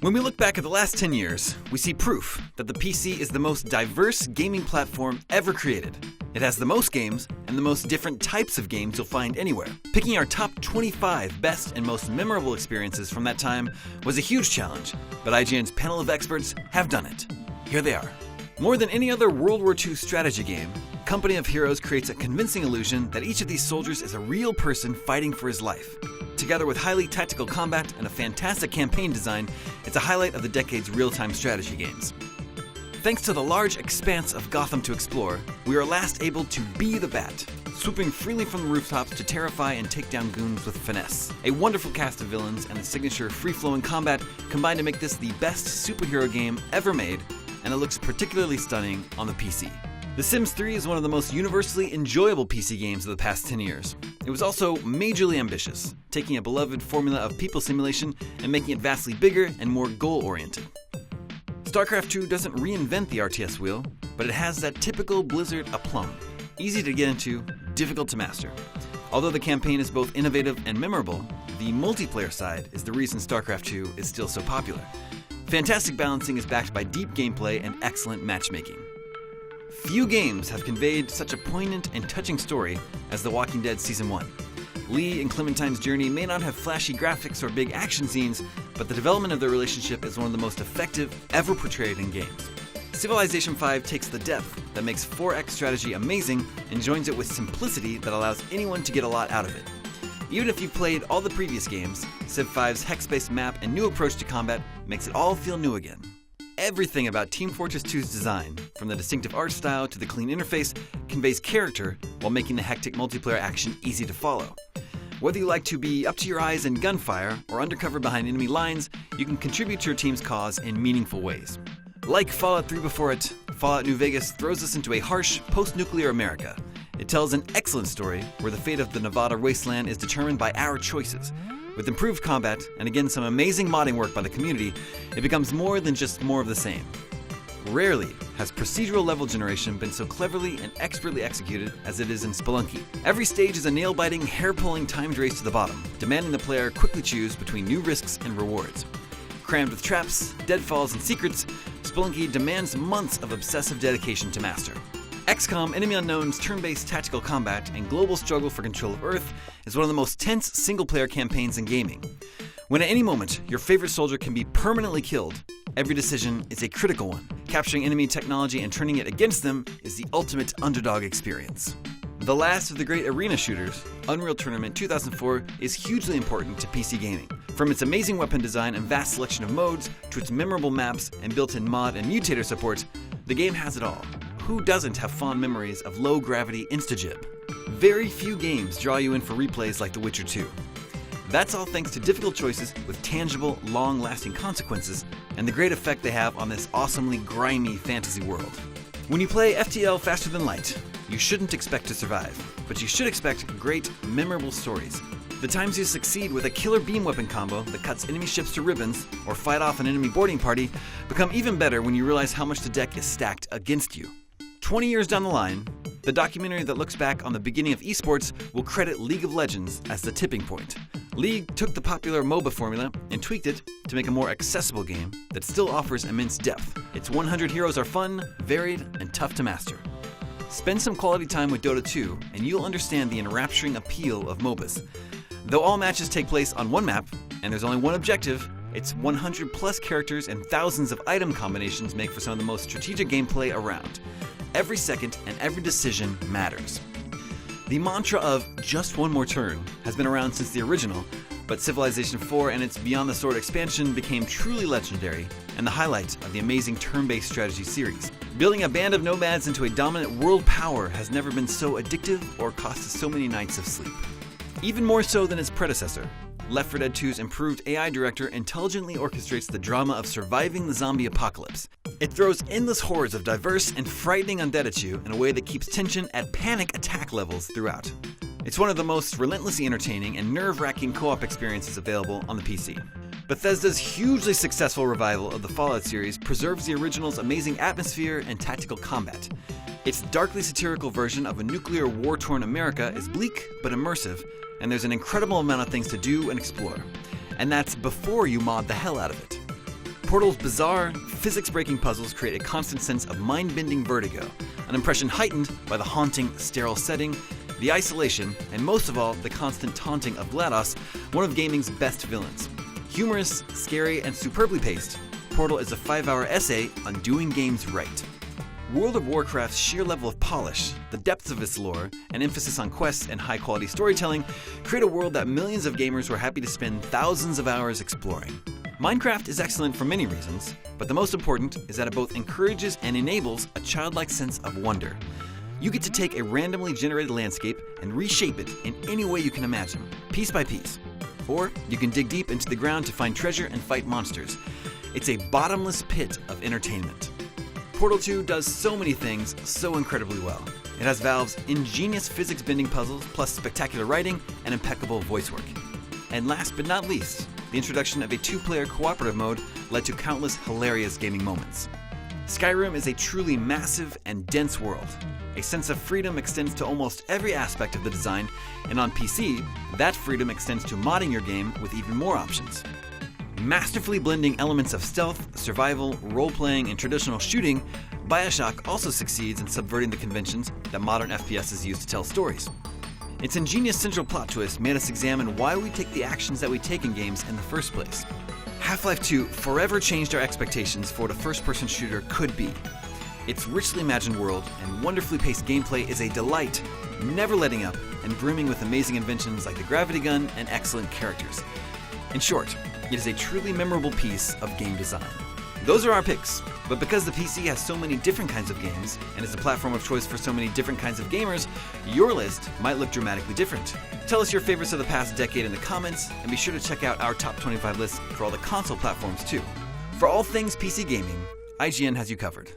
When we look back at the last 10 years, we see proof that the PC is the most diverse gaming platform ever created. It has the most games and the most different types of games you'll find anywhere. Picking our top 25 best and most memorable experiences from that time was a huge challenge, but IGN's panel of experts have done it. Here they are. More than any other World War II strategy game, Company of Heroes creates a convincing illusion that each of these soldiers is a real person fighting for his life. Together with highly tactical combat and a fantastic campaign design, it's a highlight of the decade's real-time strategy games. Thanks to the large expanse of Gotham to explore, we are last able to be the Bat, swooping freely from the rooftops to terrify and take down goons with finesse. A wonderful cast of villains and the signature free-flowing combat combine to make this the best superhero game ever made, and it looks particularly stunning on the PC. The Sims 3 is one of the most universally enjoyable PC games of the past 10 years. It was also majorly ambitious, taking a beloved formula of people simulation and making it vastly bigger and more goal-oriented. StarCraft 2 doesn't reinvent the RTS wheel, but it has that typical Blizzard aplomb. Easy to get into, difficult to master. Although the campaign is both innovative and memorable, the multiplayer side is the reason StarCraft 2 is still so popular. Fantastic balancing is backed by deep gameplay and excellent matchmaking. Few games have conveyed such a poignant and touching story as The Walking Dead Season 1. Lee and Clementine's journey may not have flashy graphics or big action scenes, but the development of their relationship is one of the most effective ever portrayed in games. Civilization 5 takes the depth that makes 4X strategy amazing and joins it with simplicity that allows anyone to get a lot out of it. Even if you've played all the previous games, Civ 5's hex-based map and new approach to combat makes it all feel new again. Everything about Team Fortress 2's design, from the distinctive art style to the clean interface, conveys character while making the hectic multiplayer action easy to follow. Whether you like to be up to your eyes in gunfire or undercover behind enemy lines, you can contribute to your team's cause in meaningful ways. Like Fallout 3 before it, Fallout New Vegas throws us into a harsh, post-nuclear America. It tells an excellent story where the fate of the Nevada wasteland is determined by our choices. With improved combat, and again some amazing modding work by the community, it becomes more than just more of the same. Rarely has procedural level generation been so cleverly and expertly executed as it is in Spelunky. Every stage is a nail-biting, hair-pulling timed race to the bottom, demanding the player quickly choose between new risks and rewards. Crammed with traps, deadfalls, and secrets, Spelunky demands months of obsessive dedication to master. XCOM Enemy Unknown's turn-based tactical combat and global struggle for control of Earth is one of the most tense single-player campaigns in gaming. When at any moment your favorite soldier can be permanently killed, every decision is a critical one. Capturing enemy technology and turning it against them is the ultimate underdog experience. The last of the great arena shooters, Unreal Tournament 2004, is hugely important to PC gaming. From its amazing weapon design and vast selection of modes, to its memorable maps and built-in mod and mutator support, the game has it all. Who doesn't have fond memories of low-gravity Instajib? Very few games draw you in for replays like The Witcher 2. That's all thanks to difficult choices with tangible, long-lasting consequences and the great effect they have on this awesomely grimy fantasy world. When you play FTL faster than light, you shouldn't expect to survive, but you should expect great, memorable stories. The times you succeed with a killer beam weapon combo that cuts enemy ships to ribbons or fight off an enemy boarding party become even better when you realize how much the deck is stacked against you. 20 years down the line, the documentary that looks back on the beginning of esports will credit League of Legends as the tipping point. League took the popular MOBA formula and tweaked it to make a more accessible game that still offers immense depth. Its 100 heroes are fun, varied, and tough to master. Spend some quality time with Dota 2 and you'll understand the enrapturing appeal of MOBAs. Though all matches take place on one map, and there's only one objective, its 100 plus characters and thousands of item combinations make for some of the most strategic gameplay around. Every second and every decision matters. The mantra of just one more turn has been around since the original, but Civilization 4 and its Beyond the Sword expansion became truly legendary and the highlight of the amazing turn-based strategy series. Building a band of nomads into a dominant world power has never been so addictive or cost us so many nights of sleep. Even more so than its predecessor, Left 4 Dead 2's improved AI director intelligently orchestrates the drama of surviving the zombie apocalypse. It throws endless hordes of diverse and frightening undead at you in a way that keeps tension at panic attack levels throughout. It's one of the most relentlessly entertaining and nerve-wracking co-op experiences available on the PC. Bethesda's hugely successful revival of the Fallout series preserves the original's amazing atmosphere and tactical combat. Its darkly satirical version of a nuclear war-torn America is bleak but immersive, and there's an incredible amount of things to do and explore. And that's before you mod the hell out of it. Portal's bizarre, physics-breaking puzzles create a constant sense of mind-bending vertigo, an impression heightened by the haunting, sterile setting, the isolation, and most of all, the constant taunting of GLaDOS, one of gaming's best villains. Humorous, scary, and superbly paced, Portal is a 5-hour essay on doing games right. World of Warcraft's sheer level of polish, the depths of its lore, and emphasis on quests and high-quality storytelling create a world that millions of gamers were happy to spend thousands of hours exploring. Minecraft is excellent for many reasons, but the most important is that it both encourages and enables a childlike sense of wonder. You get to take a randomly generated landscape and reshape it in any way you can imagine, piece by piece. Or you can dig deep into the ground to find treasure and fight monsters. It's a bottomless pit of entertainment. Portal 2 does so many things so incredibly well. It has Valve's ingenious physics-bending puzzles, plus spectacular writing and impeccable voice work. And last but not least, the introduction of a 2-player cooperative mode led to countless hilarious gaming moments. Skyrim is a truly massive and dense world. A sense of freedom extends to almost every aspect of the design, and on PC, that freedom extends to modding your game with even more options. Masterfully blending elements of stealth, survival, role-playing, and traditional shooting, BioShock also succeeds in subverting the conventions that modern FPSs use to tell stories. Its ingenious central plot twist made us examine why we take the actions that we take in games in the first place. Half-Life 2 forever changed our expectations for what a first-person shooter could be. Its richly imagined world and wonderfully paced gameplay is a delight, never letting up, and brimming with amazing inventions like the gravity gun and excellent characters. In short, it is a truly memorable piece of game design. Those are our picks, but because the PC has so many different kinds of games and is the platform of choice for so many different kinds of gamers, your list might look dramatically different. Tell us your favorites of the past decade in the comments, and be sure to check out our top 25 list for all the console platforms too. For all things PC gaming, IGN has you covered.